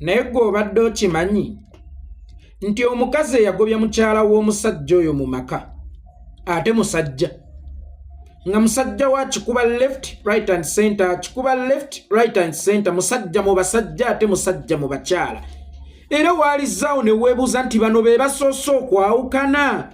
naye gwe obadde okimanyi nti omukazi eyagobya mukyala w'omusajja oyo mu maka ate musajja nga musajja wa kikuba left right and center kikuba left right and center musajja mu basajja ate musajja mu bakyala era walizaawo ne weebuuza nti bano be basoose okwawukana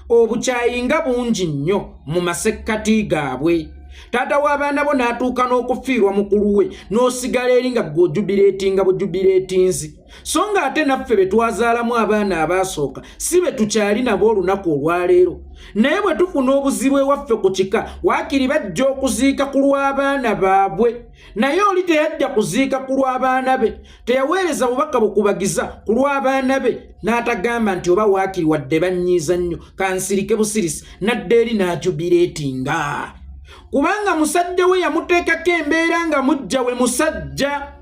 obukyayinga bungi nnyo mu masekkati gaabwe taata w'abaana bo n'atuuka n'okufiirwa mukulu we n'osigala eri nga gwojubireetinga bujubireetinzi so nga ate naffe be twazaalamu abaana abaasooka si be tukyali nabo olunaku olwaleero naye bwe tufuna obuzibu ewaffe ku kika waakiri bajja okuziika ku lw'abaana baabwe naye oli teyajja kuziika ku lw'abaana be teyaweereza bubaka bukubagiza ku lw'abaana be n'atagamba nti oba waakiri wadde bannyiiza nnyo kansirike busirisi nadde eri n'ajubireetinga kubanga musajja we yamuteekako embeera nga mujja we musajja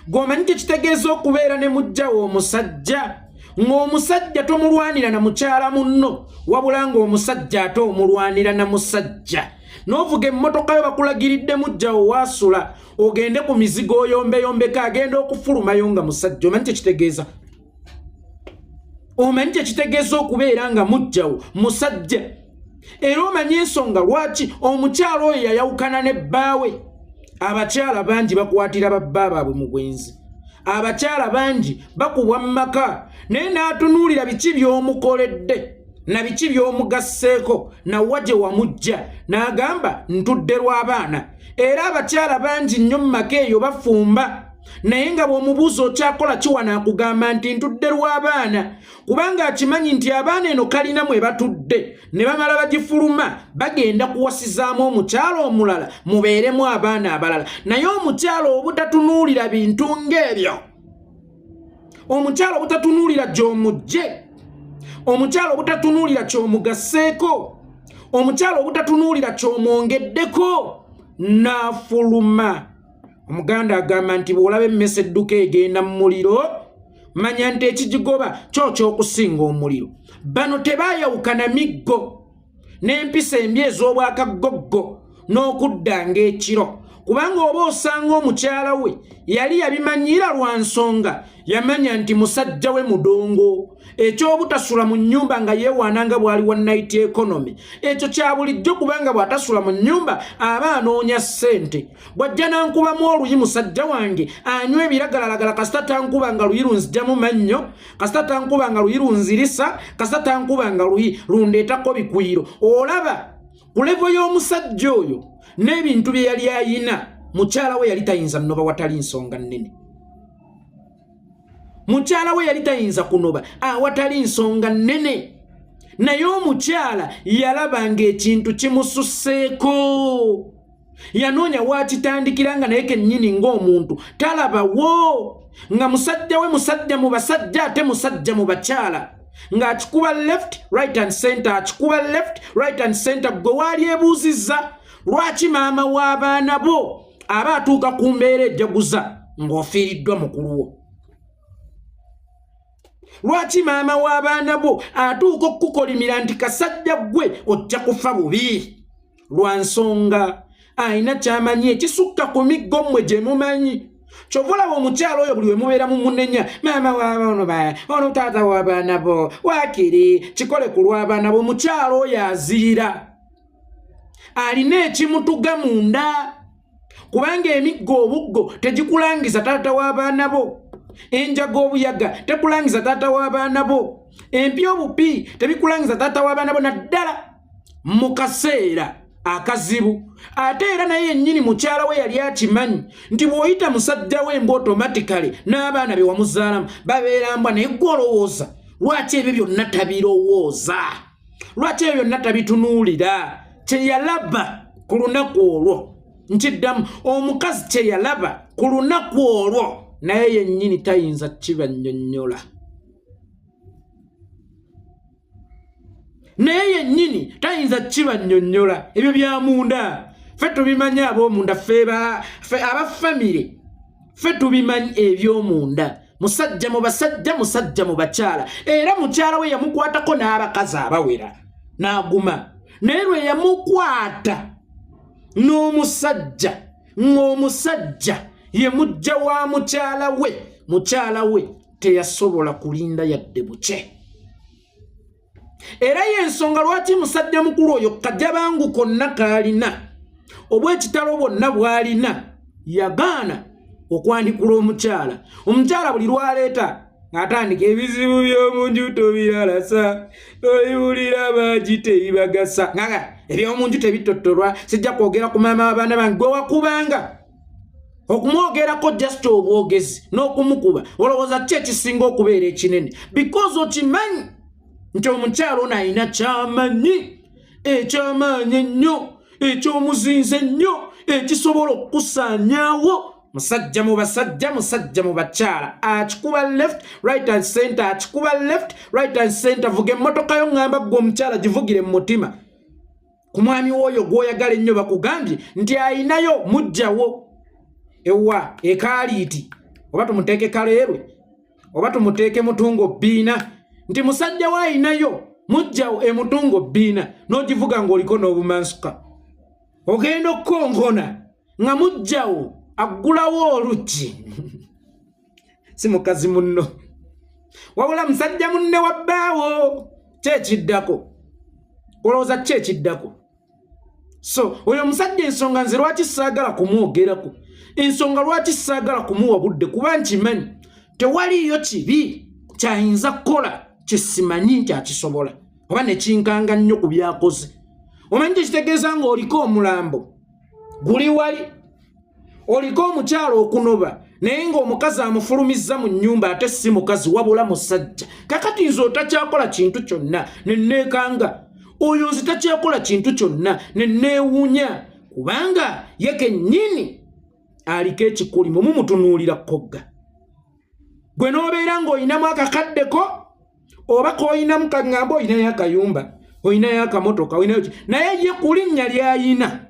gwomanyi tekitegeeza okubeera ne mujja we omusajja ng'omusajja tomulwanira na mukyala munno wabula ng'omusajja ate omulwanira na musajja n'ovuga emmotoka yo bakulagiridde mujja we waasula ogende ku mizigo oyombeyombeko agenda okufulumayo nga musajja omanyi tekitegeeza okubeera nga mujja we musajja era omanyi ensonga lwaki omukyala oyo yayawukana ne bbaawe abakyala bangi bakwatira babba baabwe mu bwenzi abakyala bangi bakubwa mu maka naye n'atunuulira biki by'omukoledde na biki by'omugasseeko nawa gye wamujja n'agamba ntudde lw'abaana era abakyala bangi nnyo mu maka eyo bafumba naye nga bw'omubuuza okyakola kiwana akugamba nti ntudde lw'abaana kubanga akimanyi nti abaana eno kalina mwe batudde ne bamala bagifuluma bagenda kuwasizaamu omukyala omulala mubeeremu abaana abalala naye omukyala obutatunuulira bintu ng'ebyo omukyala obutatunuulira gy'omugje omukyala obutatunuulira ky'omugasseeko omukyala obutatunuulira ky'omwongeddeko n'afuluma omuganda agamba nti bw'olaba emmese edduka egenda mu muliro manya nti ekigigoba kyo ky'okusinga omuliro bano tebaayawukana miggo n'empisa embi ez'obwakaggoggo n'okudda ng'ekiro kubanga oba osanga omukyala we yali yabimanyira lwa nsonga yamanya nti musajja we mudongo ekyobutasula mu nnyumba nga yeewaananga bw'ali wa night economy ekyo kya bulijjo kubanga bw'atasula mu nnyumba aba anoonya ssente bw'ajja n'ankubamu oluyi musajja wange anywa ebiragalalagala kasita tankuba nga luyi lunzijjamu mannyo kasita tankuba nga luyi lunzirisa kasita tankuba nga luyi lundeetako bikwiro olaba ku levo y'omusajja oyo n'ebintu bye yali ayina mukyala we yali tayinza nnoba watali nsonga nnene mukyala we yali tayinza kunoba awatali nsonga nnene naye omukyala yalabanga ekintu kimususseeko yanoonya waakitandikira nga naye kennyini ng'omuntu talabawo nga musajja we musajja mu basajja ate musajja mu bakyala ng'akikuba left right and center akikuba left right and center gwe waali ebuuzizza lwaki maama w'abaana bo aba atuuka ku mbeera ejjaguza ng'ofiiriddwa mukulu wo lwaki maama w'abaana bo atuuka okukolimira nti kasajja gwe ojja kufa bubi lwa nsonga ayina kyamanyi ekisukka ku miggo mmwe gye mumanyi kyova olaba omukyala oyo buli we mubeera mu munenya maama w'abaana ono taata w'abaana bo waakiri kikole ku lw'abaana bo omukyala oyo aziira alina ekimutuga munda kubanga emiggo obuggo tegikulangiza taata w'abaana bo enjaga obuyaga tekulangiza taata w'abaana bo empya obupi tebikulangiza taata w'abaana bo naddala mu kaseera akazibu ate era naye yennyini mukyala we yali akimanyi nti bw'oyita musajja we mbu automatically n'abaana be wamuzaalamu babeera mbwa naye gwe olowooza lwaki ebyo byonna tabirowooza lwaki ebyo byonna tabitunuulira kyeyalaba ku lunaku olwo nkiddamu omukazi kyeyalaba ku lunaku olwo naye yennyini tayinza kibannyonnyola naye yennyini tayinza kibannyonnyola ebyo bya munda ffe tubimanyi ab'omunda ffe abafamire ffe tubimanyi eby'omunda musajja mu basajja musajja mu bakyala era mukyala we yamukwatako n'abakazi abawera n'aguma naye lwe yamukwata n'omusajja ng'omusajja ye mujja wa mukyala we mukyala we teyasobola kulinda yadde buke. Era y'ensonga lwaki musajja mukulu oyo kajjabangu konna kaalina obw'ekitalo bwonna bw'alina yagaana okwandikula omukyala buli lwaleeta ng'atandika ebizibu by'omunju tobiralasa oyiwulira baagi tebibagasa ngaga eby'omunju tebitotolwa sijja kwogera ku maama w'abaana bange gwe wakubanga okumwogerako just obwogezi n'okumukuba olowooza ki ekisinga okubeera ekinene because okimanyi nti omukyala ono alina ky'amanyi eky'amaanyi ennyo eky'omuzinze ennyo ekisobola okukusaanyaawo. Musajja mu basajja, musajja mu bakyala, akikuba left right and center, akikuba left right and center. Vuga emmotoka yo ngamba gwe omukyala givugire mu mutima ku mwami w'oyo gw'oyagala ennyo bakugambye nti ayinayo mujjawo ewa ekaaliiti oba tumuteeke kaleerwe oba tumuteeke mutungo bbiina nti musajja we ayinayo mujjawo emutungo bbiina n'ogivuga ng'oliko n'obumansuka ogenda okukonkona nga mujjawo agulawo oluggi si mukazi munno wabula musajja munne wa bbaawo kyekiddako olowooza kyekiddako. So oyo musajja ensonga nze lwaki saagala kumwogerako, ensonga lwaki saagala kumuwa budde kuba nkimanyi tewaliyo kibi kyayinza kukola kyesimanyi nti akisobola oba nekinkanga nnyo ku byakoze. Omanyi kyekitegeeza ng'oliko omulambo guli wali oliko omukyalo okunoba naye ng'omukazi amufulumizza mu nnyumba ate si mukazi wabula musajja. Kakati nze otakyakola kintu kyonna nenneekanga oyo nze takyakola kintu kyonna nenneewuunya kubanga ye kennyini aliko ekikulimo mumutunuulira kogga. Gwe n'obeera ng'oyinamu akakaddeko oba k'oyinamu kaŋŋamba oyinayo akayumba oyinayo akamotoka oyinayo naye ye ku linnya ly'ayina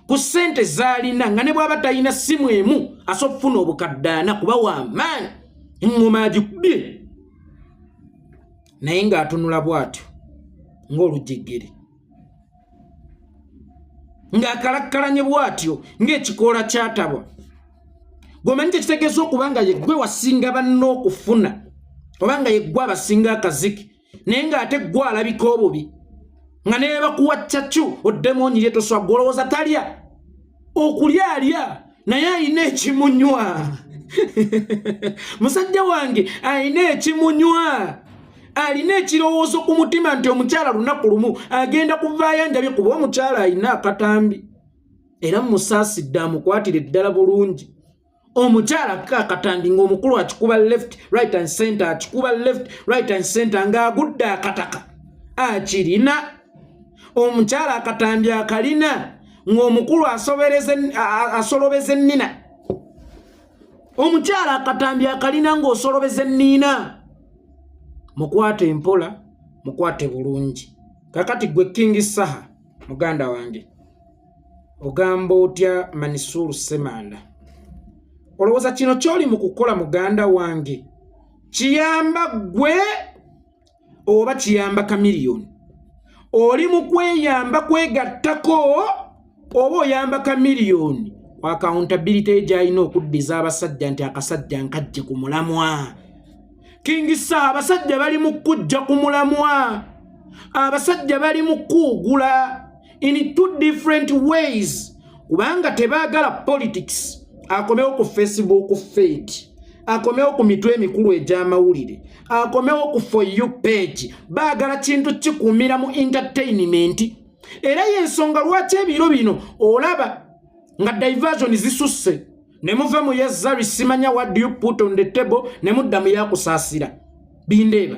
ku ssente z'alina nga ne bw'aba talina simu emu asobola okufuna obukaddaana kuba w'amaanyi eŋŋoma agikubye naye ng'atunula bw'atyo ng'olujegere ng'akalakkalanye bw'atyo ng'ekikoola kyatabwa. Gwomanyi kyekitegeeza okuba nga ye gwe wasinga banno okufuna oba nga ye gwe abasinga akaziki naye ng'ate gwe alabika obubi nga ne bakuwa ccacu oddemu onyirye toswa gwolowooza talya okulya alya naye ayina ekimunywa musajja wange ayina ekimunywa alina ekirowoozo ku mutima nti omukyala lunaku lumu agenda kuvaayo njabye kuba omukyala ayina akatambi era musaasidde amukwatire ddala bulungi. Omukyala akatambi ng'omukulu akikuba left right and center akikuba left right and center ng'agudde akataka akirina. Omukyala akatambi akalina ng'omukulu asolobeza ennina. Omukyala akatambi akalina ng'osolobeza enniina. Mukwate empola mukwate bulungi. Kakati gwe King Saha muganda wange ogamba otya Manisuru Semanda olowooza kino ky'oli mu kukola muganda wange kiyamba gwe oba kiyamba Kamiliyoni? Oli mu kweyamba kwegattako oba oyamba Kamiliyoni? Accountability gy'alina okuddiza abasajja nti akasajja nkajje ku mulamwa. King Saha abasajja bali mu kujja ku mulamwa, abasajja bali mu kuugula in two different ways kubanga tebaagala politics akomewo ku Facebook fate, akomewo ku mitwe emikulu egy'amawulire, akomewo ku For You page. Baagala kintu kikumira mu entertainment. Era y'ensonga lwaki ebiro bino olaba nga diversion zisusse ne muva mu yazari simanya what do you put on the table ne mudda mu yakusaasira bindeeba,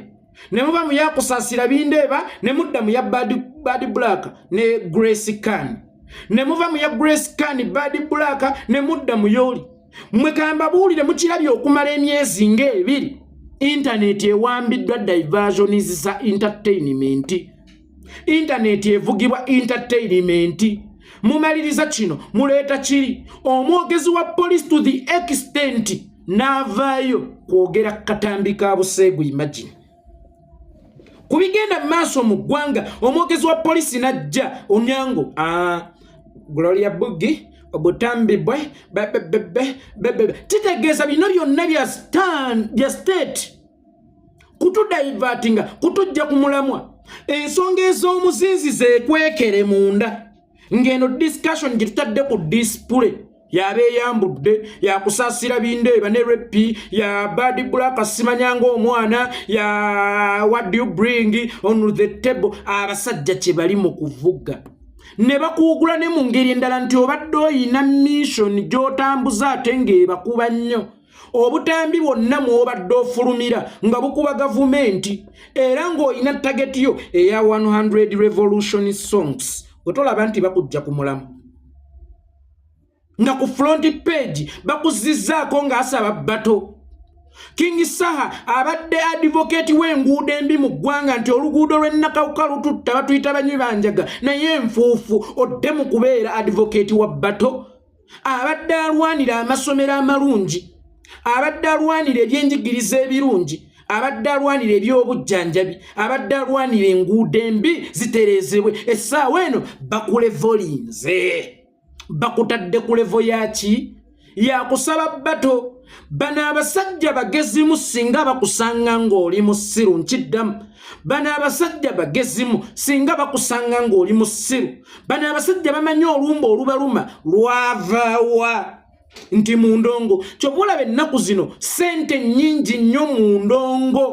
ne muva mu yakusaasira bindeeba ne mudda mu ya bad black ne Grace Khan, ne muva mu ya Grace Khan bad black ne mudda mu yoli. Mwe kamba buulire mukirabye okumala emyezi ng'ebiri internet ewambiddwa diversion za entertainment. Internet evugibwa entertainment. Mumaliriza kino muleeta kiri omwogezi wa police to the extent n'avaayo kwogera katambi ka Busegu. Imagine kubigenda maaso mu ggwanga omwogezi wa police najja Onyango Gloria Bugi obutambi bwe kitegeeza bino byonna bya state kutudivertinga kutujja ku mulamwa ensonga ez'omuzinzi zekwekere munda ng'eno discussion gye tutadde ku display yabeeyambudde yakusaasira bindeeba ne repi ya bad black simanyanga omwana ya what do you bring on the table abasajja kye bali mu kuvuga ne bakuugula ne mu ngeri endala nti obadde oyina mission gy'otambuza ate ng'ebakuba nnyo obutambi bwonna mw'obadde ofulumira nga bukuba gavumenti era ng'olina tageti yo eya 100 revolution songs wetolaba nti bakujja ku mulamu nga ku front page bakuzizzaako ng'asaba bato King Saha abadde advocate w'enguudo embi mu ggwanga nti oluguudo lw'ennakawuka lututta batuyita banywi banjaga naye enfuufu odde mu kubeera advocate wa bato abadde alwanira amasomero amalungi abadde alwanira ebyenjigiriza ebirungi abadde alwanira ebyobujjanjabi abadde alwanira enguudo embi zitereezebwe essaawa eno bakulevolinze bakutadde ku levo yaki yakusaba bato bano abasajja bagezimu singa bakusanga ng'oli musiru nkiddamu bano abasajja bagezimu singa bakusanga ng'oli musiru bano abasajja bamanyi olumba olubaluma lwavaawa nti mu ndongo kyobulaba ennaku zino sente nnyingi nnyo mu ndongo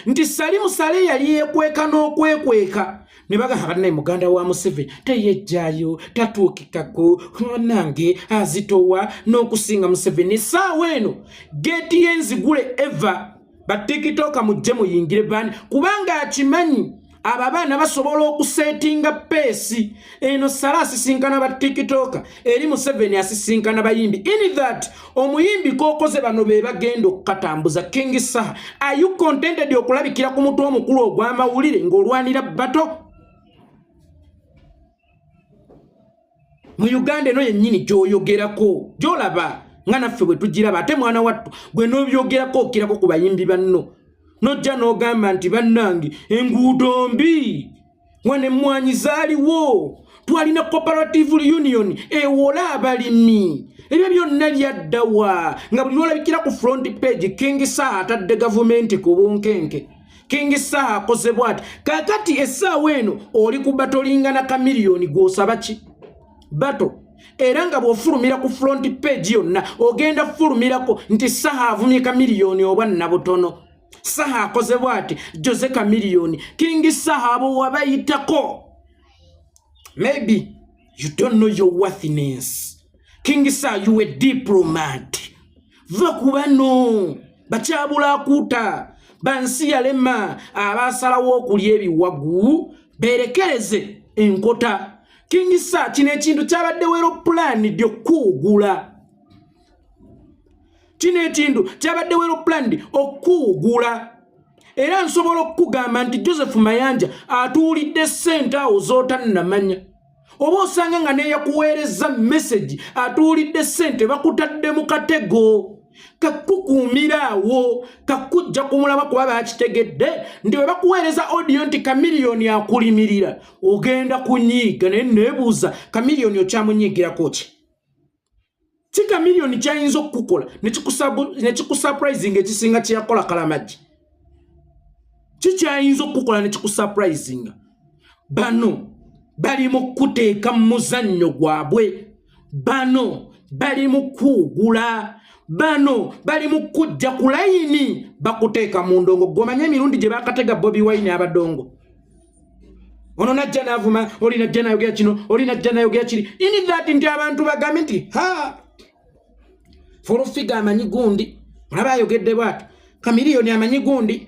nti Salimu Sale yali yeekweka n'okwekweka ne bagamba bannaye muganda wa Museveni teyejjaayo tatuukikako nange azitowa n'okusinga Museveni essaawa eno geeti y'enzigule eva batikitoka mujje muyingire bani kubanga akimanyi abo abaana basobola okusetinga peesi eno Sala asisinkana batikitoka eri Museveni asisinkana bayimbi in that omuyimbi kokoze bano be bagenda okukatambuza King Saha are you contented okulabikira ku mutwe omukulu ogw'amawulire ng'olwanira bato mu Uganda eno yennyini gy'oyogerako gy'olaba nga naffe bwe tugiraba ate mwana wattu gwe n'obyogerako okirako ku bayimbi banno nojja n'ogamba nti bannange enguudo mbi wane emmwanyi zaaliwo twalina cooperative union ewola abalimi ebyo byonna byaddawa nga buli lwolabikira ku front page King Saha atadde gavumenti ku bunkenke King Saha akoze bw'ati kaakati essaawa eno oli ku batolingana ka miliyoni gw'osaba ki bato era nga bw'ofulumira ku front page yonna ogenda fulumirako nti Saha avumye ka miliyoni obwa nabutono Saha akoze bw'ati Jose ka miliyoni King Saha abo wabayitako maybe you don't know your worthiness King Saha you a diplomat va kubano bakyabula akuta bansi yalema abasalawo okulya ebiwagu berekereze enkota King Saha kino ekintu kyabadde wero plan ly'okuugula kino ekintu kyabadde wero plan okuugula era nsobola okugamba nti Joseph Mayanja atuulidde ssente awo z'otannamanya oba osanga nga neyakuweereza message atuulidde ssente bakutadde mu katego kakukuumira awo kakujja kumulaba kuba bakitegedde nti bwe bakuweereza audio nti ka miliyoni akulimirira ogenda kunyiiga naye neebuuza ka miliyoni okyamunyiigirako ki ka miliyoni kyayinza okukukola ne kikusurprising ekisinga kyeyakola Kalamagi kikyayinza okukukola ne kikusurprising bano bali mu kuteeka mu muzannyo gwabwe bano bali mu kuugula bano bali mu kujja ku layini bakuteeka mu ndongo gomanya emirundi gye bakatega Bobi Wine abadongo ono najja n'avuma oli najja n'ayogera kino oli najja n'ayogera kiri in that nti abantu bagambe nti fulufiga amanyi gundi olaba ayogedde bw'atyo kamiliyoni amanyi gundi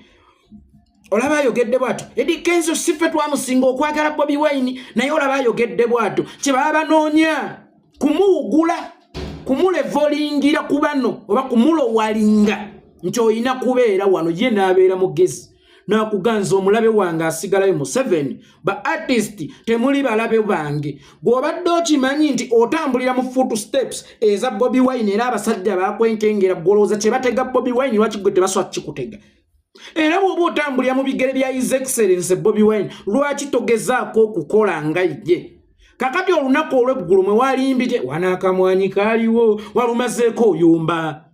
olaba ayogedde bw'atyo Eddie Kenzo sife twamusinga okwagala Bobi Wine naye olaba ayogedde bw'atyo kye baba banoonya kumuwugula kumulevolingira ku bano oba kumulowalinga nti oyina kubeera wano ye n'abeera mugezi n'akuganza omulabe wange asigalayo Museveni ba artist temuli balabe bange gw'obadde okimanyi nti otambulira mu footsteps eza Bobi Wine era abasajja bakwenkengera golooza kye batega Bobi Wine lwaki gwe tebasobola kikutega era bw'oba otambulira mu bigere bya His Excellency Bobi Wine lwaki togezaako okukola nga ye kakati olunaku olw'eggulu mwe walimbite wanaakamwanyi kaaliwo walumazeeko oyumba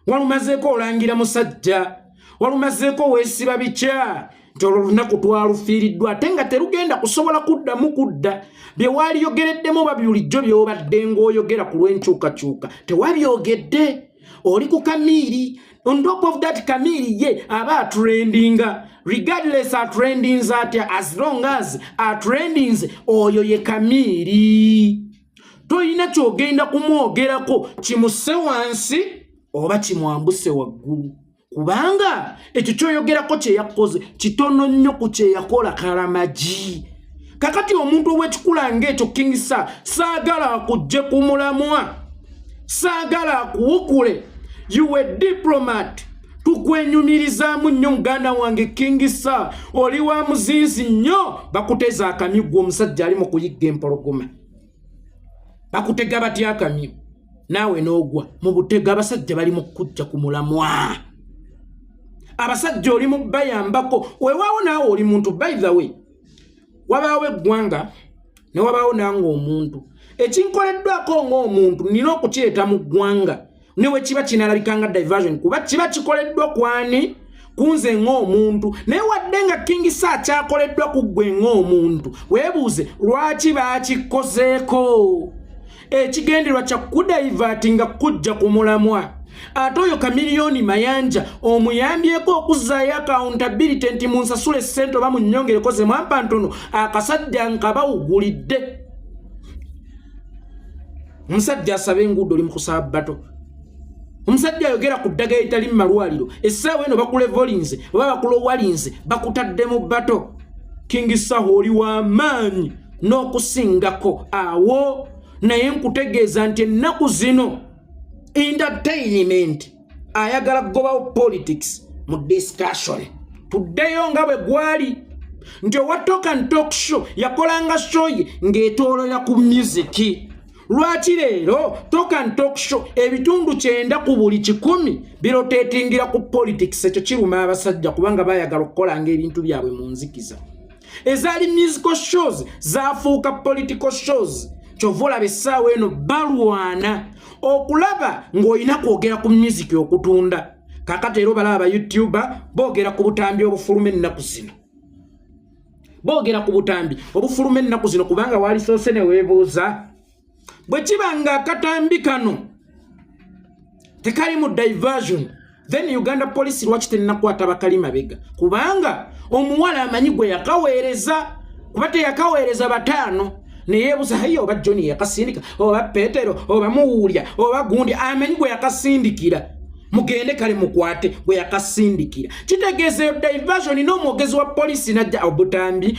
walumazeeko olangira musajja walumazeeko weesiba bikya nti olwo lunaku twalufiiriddwa ate nga terugenda kusobola kuddamu kudda bye waaliyogereddemu oba bulijjo by'obadde ng'oyogera ku lw'enkyukakyuka tewabyogedde oli ku Kamiiri. On top of that, Kamiiri ye aba atrendinga regardless atrendings atya as long as atrendings oyo ye Kamiiri toyina kyogenda kumwogerako kimuse wansi oba kimwambuse waggulu kubanga ekyo kyoyogerako kye yakoze kitono nnyo ku kye yakola Kalamagi. Kakati omuntu ow'ekikula ng'ekyo King Sir saagala akujje ku mulamwa saagala akuwukule. You a diplomat. Tukwenyumirizaamu nnyo muganda wange King Sir oli wa muzinzi nnyo bakuteza akamyu omusajja ali mu kuyigga empologoma bakutega batya akamyu naawe n'ogwa mu butega abasajja bali mu kujja ku mulamwa abasajja oli mu bayambako weewaawo naawe oli muntu. By the way wabaawo eggwanga ne wabaawo nange omuntu ekinkoleddwako ng'omuntu nina okukireeta mu ggwanga newe kiba kinalabikanga diversion kuba kiba kikoleddwa kwani kunze ng'omuntu naye wadde nga King Sir kyakoleddwa ku ggwe ng'omuntu weebuuze lwaki baakikozeeko. Ekigenderwa kya kudivertinga kujja ku mulamwa ate oyo Kamiliyoni Mayanja omuyambyeko okuzzaayo accountability nti munsasule ssente oba munnyongereko ze mwampa ntono akasajja nkabawugulidde. Omusajja asaba enguudo oli mu kusaba bato. Omusajja ayogera ku ddagala etali mu malwaliro essaawa eno bakulevolinze oba bakulowalinze bakutadde mu bato. King Sir oli w'amaanyi n'okusingako awo naye nkutegeeza nti ennaku zino entertainment ayagala kugobawo politics mu discussion. Tuddeyo nga bwe gwali nti owa Talk and Talk show yakolanga show ye ng'etoolera ku music. Lwaki leero Talk and Talk show ebitundu 9 ku buli 10 birotetingira ku politics. Ekyo kiruma abasajja kubanga bayagala okukolanga ebintu byabwe mu nzikiza. Ezaali musical shows zaafuuka political shows. Kyovola bessaawa eno balwana okulaba ng'olina kwogera ku music okutunda. Kakati ero balaba YouTuber boogera ku butambi obufuluma ennaku zino. Boogera ku butambi obufuluma ennaku zino kubanga waali soose ne weebuuza bwe kiba nga akatambi kano tekali mu diversion then Uganda police lwaki tennakwata bakali mabega kubanga omuwala amanyi gwe yakaweereza kuba teyakaweereza bataano neyeebuza hayi oba John yakasindika oba Petero oba Muwulya oba gundi amanyi gwe yakasindikira mugende kale mukwate gwe yakasindikira. Kitegeeza eyo diversion n'omwogezi wa police najja obutambi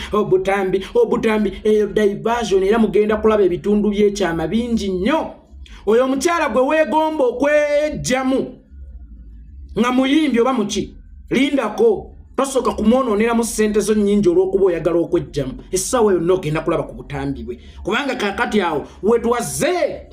eyo diversion era mugenda kulaba ebitundu by'ekyama bingi nnyo. Oyo omukyala gwe weegomba okwejjamu nga muyimbi oba muki lindako tosoka kumwonoonera mu ssente zo nnyingi olw'okuba oyagala okwejjamu. Essaawa yonna ogenda kulaba ku butambi bwe kubanga kakati awo wetwaze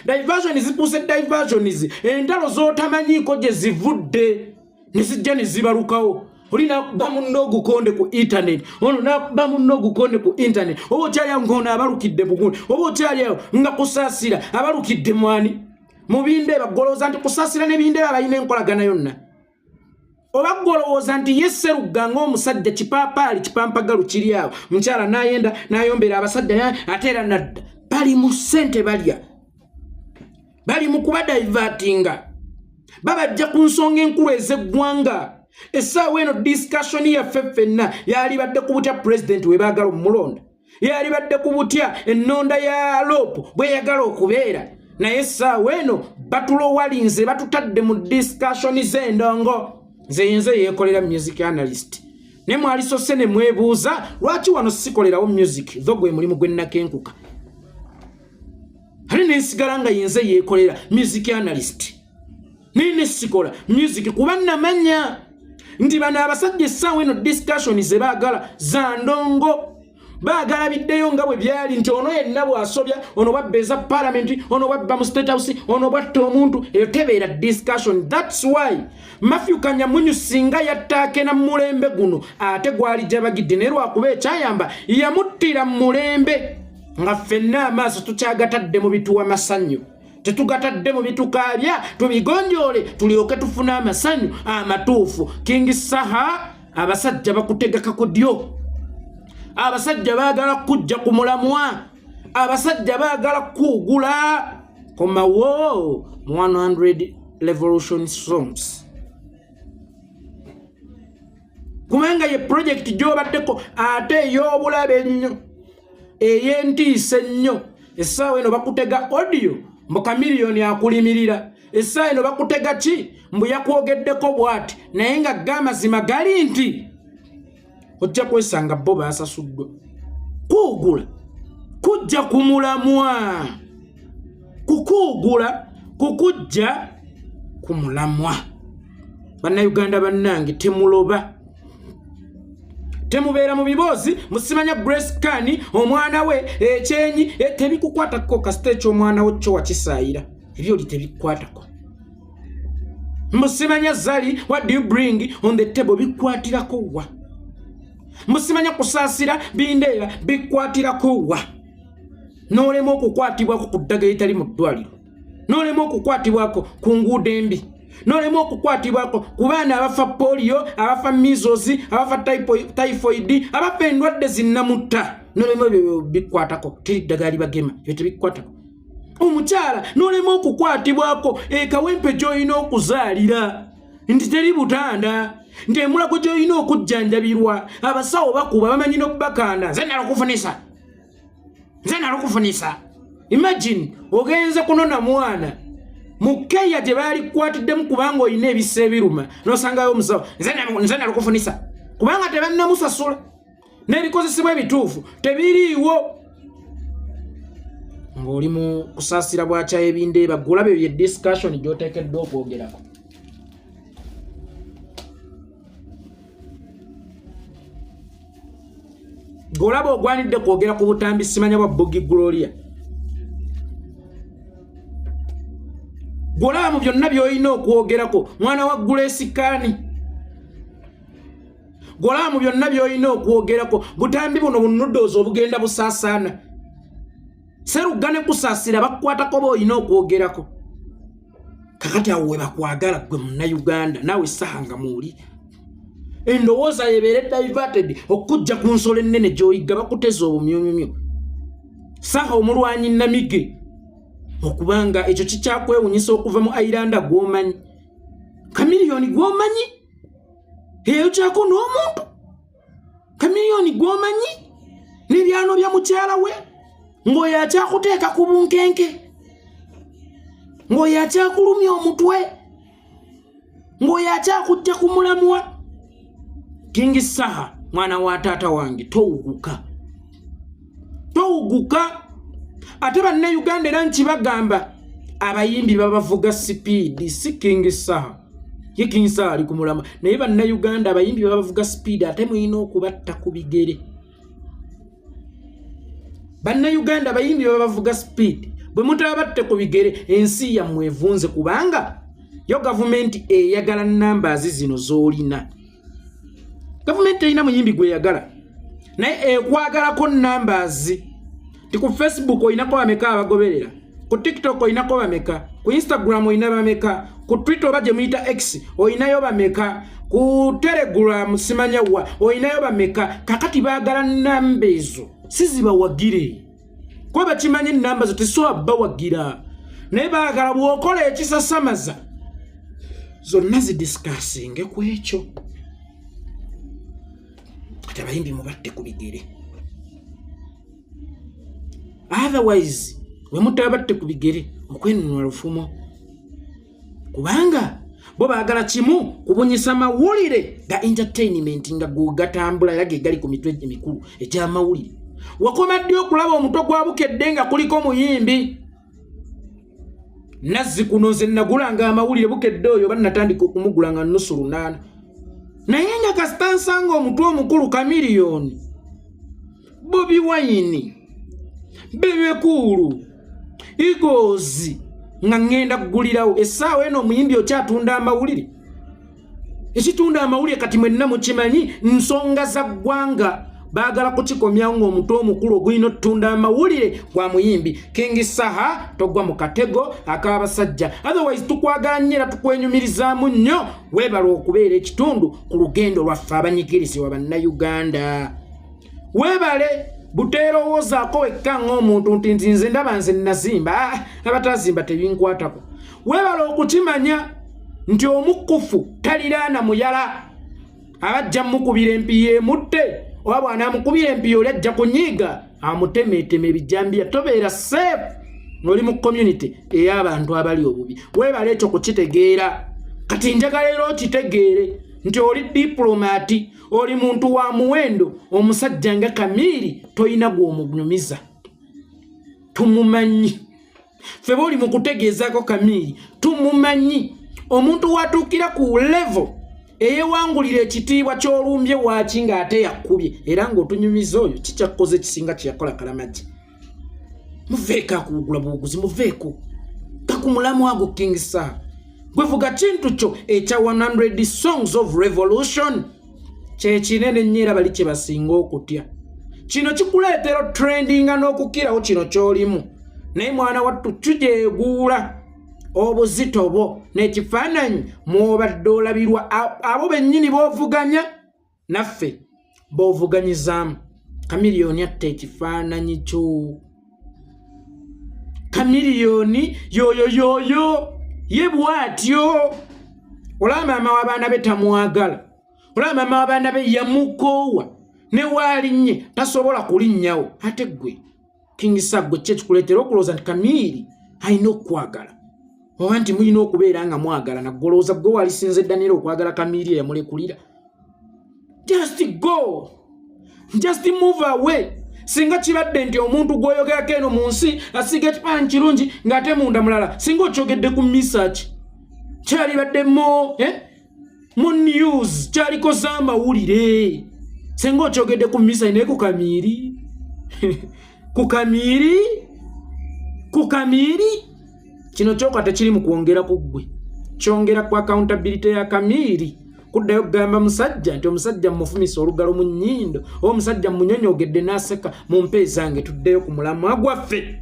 diversion zipuuse diversions entalo z'otamanyiiko gye zivudde ne zijja ne zibalukawo. Olina kuba munno ogukonde ku internet ono nakuba munno ogukonde ku internet oba okyali awo ng'ono abalukidde bugundi oba okyali awo nga kusaasira abalukidde mwani mu bindeeba golowooza nti kusaasira ne bindeeba balina enkolagana yonna oba golowooza nti ye Sserugga ng'omusajja kipaapaali kipampagalu kiri awo mukyala n'ayenda n'ayombera abasajja ate era nadda bali mu ssente balya bali mu kuba divertinga babajja ku nsonga enkulu ez'eggwanga. Essaawa eno discussion yaffe ffenna yalibadde ku butya president we baagala omulonda yalibadde ku butya ennonda ya lopu bwe yagala okubeera naye essaawa eno batulowalinze batutadde mu discussion z'endongo. Nze yeekolera music analyst ne mwali sose ne mwebuuza lwaki wano sikolerawo music tho gwe mulimu gwe nakenkuka ali nensigala nga yenze yeekolera music analyst nine sikola music kuba namanya nti bano abasajja essaawa eno discussion ze baagala za ndongo baagala biddeyo nga bwe byali nti ono yenna bw'asobya ono bwabbeeza parliament ono bwabba mu state house ono bwatta omuntu eyo tebeera discussion. That's why Matthew Kanyamunyu singa yattaake na mulembe guno ate gwali jabagidde ne lwakuba ekyayamba yamuttira mulembe nga ffenna amaaso tukyagatadde mu bituwa masanyu tetugatadde mu bitukaabya tubigonjoole tulyoke tufuna amasanyu amatuufu. King Saha abasajja bakutegeka ku ddyo, abasajja baagala kujja ku mulamwa, abasajja baagala kuugula komawo 100 revolution songs. Kubanga ye project gy'obaddeko ate ey'obulabe ennyo ey'entiisa ennyo. Essaawa eno bakutega audio mbu Chameleone akulimirira, essaawa eno bakutega ki mbu yakwogeddeko bw'ati, naye nga g'amazima gali nti ojja kwesanga bo baasasuddwa. Kuugula kujja ku mulamwa, kukuugula kukujja ku mulamwa. Bannayuganda bannange temuloba, temubeera mu biboozi musimanya Grace Kani omwana we ekyenyi tebikukwatako kasite ky'omwana we kyo wakisaayira ebyo oli tebikukwatako. Musimanya Zali what do you bring on the table bikwatirako wa. Musimanya kusaasira bindeera bikwatirako wa. N'olema okukwatibwako ku ddagala eritali mu ddwaliro, n'olema okukwatibwako ku nguudo embi, n'olema okukwatibwako ku baana abafa polio, abafa measles, abafa typhoid, abafa endwadde zinnamutta, n'olema ebyo bikwatako teri ddagala libagema, ebyo tebikwatako. Omukyala n'olema okukwatibwako ekawempe gy'olina okuzaalira nti teri butanda, nti emulago gy'olina okujjanjabirwa abasawo bakuba bamanyi n'okubakanda nze nalukufunisa. Imagine ogenze kunona mwana mukeya gye baalikwatiddemu kubanga olina ebisa ebiruma n'osangayo omusawo nze nalukufunisa kubanga tebannamusasula n'ebikozesebwa ebituufu tebiriiwo. Ng'oli mu kusaasira bwakya ebindeeba gulabe ye discussion gy'oteekeddwa okwogerako. Golaba ogwanidde kwogera ku butambi simanya bwa Bogi Gloria. Golaba mu byonna by'olina okwogerako mwana wa Grace Kani. Golaba mu byonna by'olina okwogerako butambi buno bunudoozi obugenda busaasaana. Serugane kusaasira bakukwatako b'olina okwogerako. Kakati awo we bakwagala gwe Munnayuganda naawe Saha muuli. Endowooza yebeere diverted okujja ku nsolo ennene gy'oyiga bakuteza obumyumyumyu. Saha omulwanyi Namige okubanga ekyo kikyakwewunyisa okuva mu Islander gw'omanyi, Chameleone gw'omanyi, eyo kyako n'omuntu Chameleone gw'omanyi n'ebyano bya mukyala we ng'oyo akyakuteeka ku bunkenke, ng'oyo akyakulumya omutwe, ng'oyo akyakujja ku mulamwa. King Saha mwana wa taata wange towuguka. Ate Bannayuganda era nkibagamba abayimbi babavuga speed si King Saha. Ye King Saha ali ku mulamwa naye Bannayuganda abayimbi babavuga speed ate mulina okubatta ku bigere. Bannayuganda abayimbi babavuga speed bwe mutabatte ku bigere ensi yammwe evunze kubanga yo gavumenti eyagala numbers zino z'olina. Gavumenti erina muyimbi gwe yagala naye ekwagalako numbers. Ti ku Facebook oyinako bameka abagoberera, ku TikTok oyinako bameka, ku Instagram oyina bameka, ku Twitter oba gye muyita X oyinayo bameka, ku Telegram simanya wa oyinayo bameka. Kakati baagala namba ezo sizibawagire kuba bakimanyi namba zo tesobola bawagira naye baagala bw'okola ekisasamaza zonna zidiscussing ku ekyo. Kati abayimbi mubatte ku bigere, otherwise we mutabatte ku bigere okwenunula lufumo kubanga bo baagala kimu kubunyisa mawulire ga entertainment nga gatambula era ge gali ku mitwe emikulu egy'amawulire. Wakoma ddi okulaba omutwe gwa Bukedde nga kuliko muyimbi Nazzi kuno nze nagulanga amawulire Bukedde oyo bannatandika okumugula nga nnusu 8 naye nga kasita nsanga omutwe omukulu Chameleone, Bobi Wine, Bebe Cool, Eagles nga ngenda kugulirawo essaawa eno omuyimbi okyatunda amawulire. Ekitunda amawulire kati mwenna mukimanyi nsonga za ggwanga baagala kukikomyawo ng'omuntu omukulu ogulina otutunda amawulire gwa muyimbi. King Saha togwa mu katego ak'abasajja. Otherwise tukwagala nnyo era tukwenyumirizaamu nnyo. Weebala okubeera ekitundu ku lugendo lwaffe abanyigirizibwa bannayuganda. Weebale buteerowoozaako wekka ng'omuntu nti nze ndaba nze nazimba. Abatazimba tebinkwatako. Weebala okukimanya nti omukkufu taliraana muyala. Abajja mukubira empiya emutte oba bw'anaamukubira empiya oli ajja kunyiiga amutemeeteme ebijambiya. Tobeera safe ng'oli mu community ey'abantu abali obubi. Weebala ekyo kukitegeera. Kati njagala era okitegeere nti oli diplomaati, oli muntu wa muwendo, omusajja nga Kamiiri toyina gw'omunyumiza. Tumumanyi. Ffe b'oli mu kutegeezaako Kamiiri tumumanyi. Omuntu watuukira ku level eyewangulira ekitiibwa ky'olumbye waaki ng'ate yakubye era ng'otunyumiza oyo kikyakoze kisinga kyeyakola Kalamagi. Muveeko akugula buguzi, muveeko kakumulamu ago King Saha. Gwevuga kintu kyo ekya 100 songs of revolution kyekinene nnyo era bali kye basinga okutya. Kino kikuleetera trendinga n'okukirawo kino ky'olimu. Naye mwana wattu kijeeguula obuzito bwo n'ekifaananyi mw'obadde olabirwa abo bennyini b'ovuganya naffe b'ovuganyizaamu. Kamiliyoni atta ekifaananyi kyo. Kamiliyoni yoyo ye bw'atyo. Olaba maama w'abaana be tamwagala. Olaba maama w'abaana be yamukoowa. Ne waalinnye tasobola kulinnyawo. Ate ggwe King Saha gwe kye kikuleetera okulowooza nti Kamiiri alina okukwagala. Oba nti mulina okubeera nga mwagala naggolooza gwe walisinze Daniel okwagala Kamiiri eyamulekulira. Just go. Just move away. Singa kibadde nti omuntu gw'oyogerako eno mu nsi asiga ekifaananyi kirungi ng'ate munda mulala. Singa okyogedde ku research kyalibadde mu news kyaliko z'amawulire. Singa okyogedde ku research naye ku Kamiiri ku Kamiiri kino kyoka tekiri mu kwongera ku ggwe. Kyongera ku accountability ya Kamiiri. Kuddayo kugamba musajja nti omusajja mufumisa olugalo mu nnyindo oba omusajja munyonyogedde n'aseka mu mpeezi zange. Tuddeyo ku mulamwa gwaffe.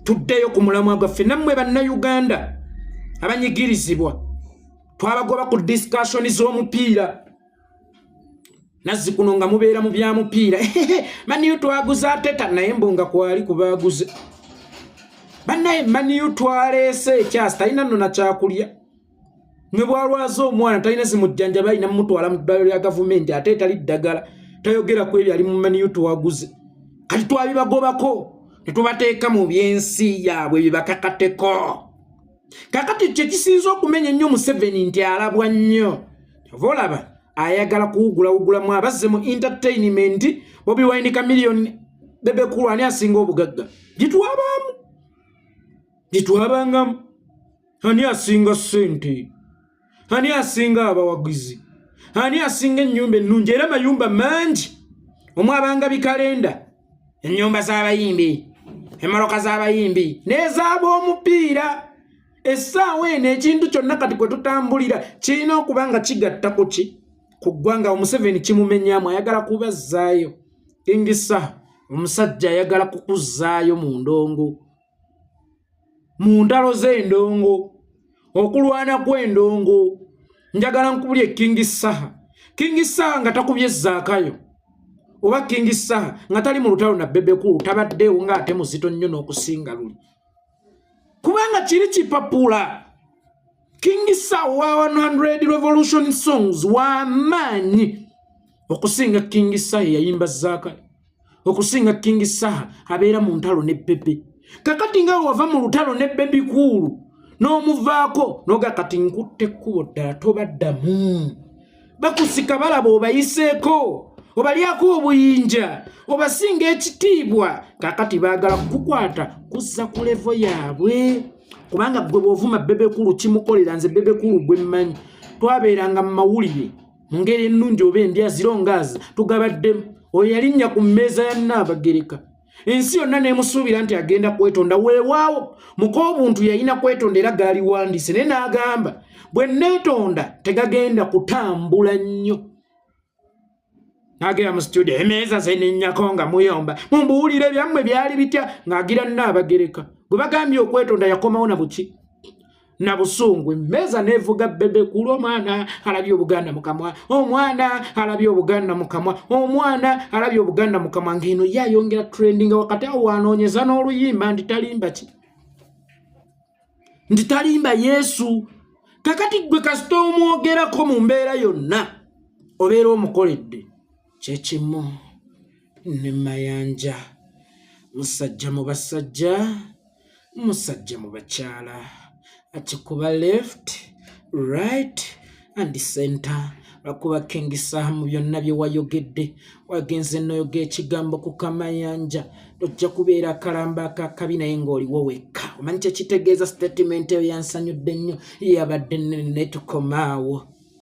Tuddeyo ku mulamwa gwaffe. Nammwe bannayuganda abanyigirizibwa twabagoba ku discussion z'omupiira. Nazzikuno nga mubeera mu bya mupiira. Maniyu twaguza ateta naye mbunga kwali kubaaguze. Bannaye Maniyu twaleese ekyasi talina nno na kyakulya. Ne bwalwaza omwana talina zimujjanjaba alina mumutwala mu ddwaliro lya gavumenti ate etali ddagala. Tayogera ku ebyo ali mu Maniyu twaguze. Kati twabibagobako ne tubateeka mu by'ensi yaabwe bibakakateko. Kakati kye kisinza okumenya ennyo Museveni nti alabwa nnyo. Olaba ayagala kuwugulawugulamu abazze mu entertainment. Bobi Wine Kamiliyoni Bebe Cool ani asinga obugagga. Gitwabangamu. Ani asinga ssente. Ani asinga abawagizi. Ani asinga ennyumba ennungi era mayumba mangi. Omwabanga bikalenda. Ennyumba z'abayimbi. Emmoloka z'abayimbi. N'ez'ab'omupiira. Essaawa eno ekintu kyonna kati kwe tutambulira kirina okuba nga kigatta ku ki? Ku ggwanga Museveni kimumenyaamu ayagala kubazzaayo. King Saha omusajja ayagala kukuzzaayo mu ndongo. Mu ndalo z'endongo. Okulwana kw'endongo. Njagala nkubulye King Saha. King Saha nga takubye Zaakayo. Oba King Saha nga tali mu lutalo na Bebe Cool tabaddeewo ng'ate muzito nnyo n'okusinga luli. Kubanga kiri kipapula. King Saha wa 100 revolution songs wa maanyi okusinga King Saha yayimba Zaakayo. Okusinga King Saha abeera mu ntalo ne Bebe. Kakati nga wava mu lutalo ne Bebe Cool n'omuvaako noga kati nkutte ekkubo ddala tobaddamu. Bakusika balaba obayiseeko obalyako obuyinja obasinga ekitiibwa. Kakati baagala kukukwata kuzza ku levo yaabwe. Kubanga gwe bw'ovuma Bebe Cool kimukolera nze Bebe Cool gwe mmanyi. Twabeeranga mu mawulire mu ngeri ennungi oba endya zirongaazi tugabaddemu. Oyo yalinnya ku mmeeza ya Nnaabagereka. Ensi yonna n'emusuubira nti agenda kwetonda. Weewaawo mukoobuntu yalina kwetonda era gaaliwandiise naye n'agamba bwe neetonda tegagenda kutambula nnyo. n'agera mu studio emeeza zeninnyako nga muyomba mumbuwulire byammwe byali bitya ng'agira Nnaabagereka gwe bagambye okwetonda yakomawo na buki na busungu emmeeza nevuga bebe kulo omwana alabye Obuganda mu kamwa omwana alabye Obuganda mu kamwa omwana alabye Obuganda mu kamwa ng'eno yayongera trending wakati awo wanoonyeza n'oluyimba nditalimba ki nditalimba Yesu kakati gwe kasita omwogerako mu mbeera yonna obeera omukoledde kyekimu ne Mayanja musajja mu basajja musajja mu bakyala akikuba left right and center lwakuba King Sam byonna bye wayogedde wagenze noyoga ekigambo ku Kamayanja tojja kubeera akalamba akakabi naye ng'oliwo wekka omanyi kye kitegeeza statement eyo yansanyudde nnyo yabadde nene tukomaawo